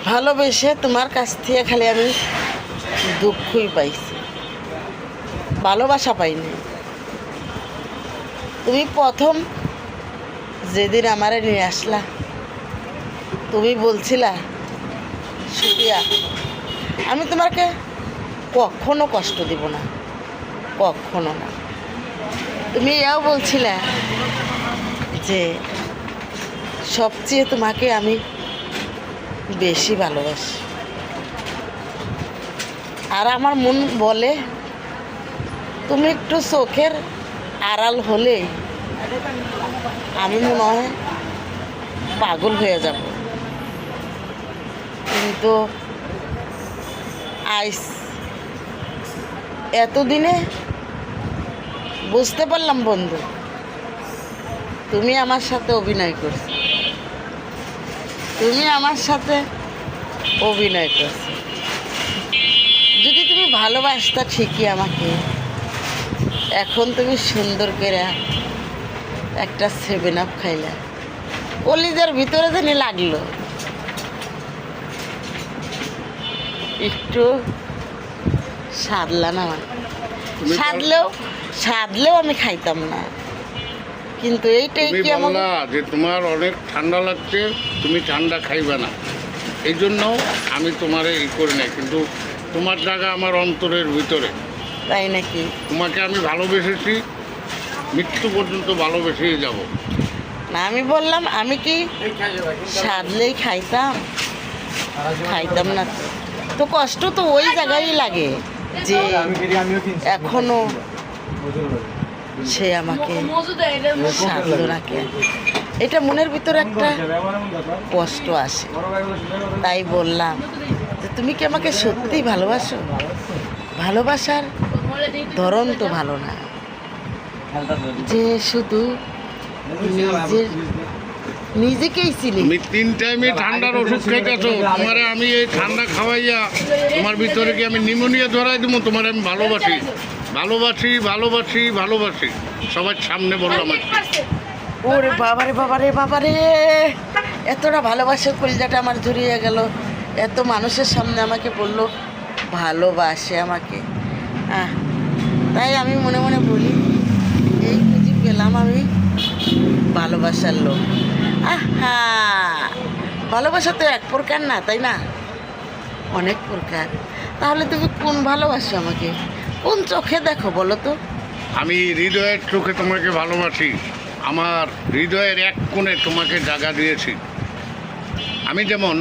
ভালোবেসে তোমার কাছ থেকে খালি আমি দুঃখই পাইছি, ভালোবাসা পাইনি। তুমি প্রথম যেদিন আমারে নিয়ে আসলা, তুমি বলছিলা সুপিয়া আমি তোমাকে কখনো কষ্ট দিব না, কখনো না। তুমি এও বলছিলে যে সবচেয়ে তোমাকে আমি বেশি ভালোবাসি। আর আমার মন বলে তুমি একটু চোখের আড়াল হলে আমি মনে হয় পাগল হয়ে যাব। কিন্তু আইস এতদিনে বুঝতে পারলাম বন্ধু, তুমি আমার সাথে অভিনয় করছো, তুমি আমার সাথে অভিনয় করছো। যদি তুমি ভালোবাসতা ঠিকই আমাকে, এখন তুমি সুন্দর করে একটা 7 আপ খাইলা, কলিজার ভিতরে জানি লাগলো একটু সাদলা না, সাদলেও আমি খাইতাম না। কিন্তু এইটাই কি আমার যে তোমার অনেক ঠান্ডা লাগছে, তুমি ঠান্ডা খাইবে না, এই জন্য আমি তোমারে ই করি না। কিন্তু তোমার জায়গা আমার অন্তরের ভিতরে। তাই নাকি? তোমাকে আমি ভালোবেসেছি, মৃত্যু পর্যন্ত ভালোবেসেই যাব। না আমি বললাম আমি কি সাদলেই খাইতাম, খাইতাম না তো। তো কষ্ট তো ওই জায়গায় লাগে যে এখনো সে আমাকে সাধলো নাকি, এটা মনের ভিতরে একটা কষ্ট আসে। তাই বললাম যে তুমি কি আমাকে সত্যিই ভালোবাসো? ভালোবাসার ধরন তো ভালো না, যে শুধু নিজেকেই চিনি। তুমি 3 টাইমে ঠান্ডার ওষুধ খাইতেছো, তোমারে আমি এই ঠান্ডা খাওয়াইয়া তোমার ভিতরে কি আমি নিউমোনিয়া ধরাই দেবো? তোমার আমি ভালোবাসি, ভালোবাসি, ভালোবাসি, ভালোবাসি, সবার সামনে বললাম। ওরে বাবারে বাবারে বাবারে, এতটা ভালোবাসার কলিজাটা আমার জড়িয়ে গেল। এত মানুষের সামনে আমাকে বললো ভালোবাসে আমাকে। তাই আমি মনে মনে বলি এই খুঁজি পেলাম আমি ভালোবাসার লোক। আহা, ভালোবাসা তো এক প্রকার না, তাই না? অনেক প্রকার। তাহলে তুমি কোন ভালোবাসো আমাকে? কোন চোখে দেখো বলো তো? আমি হৃদয়ের চোখে তোমাকে ভালোবাসি, আমার হৃদয়ের এক কোণে তোমাকে জায়গা দিয়েছি। আমি যেমন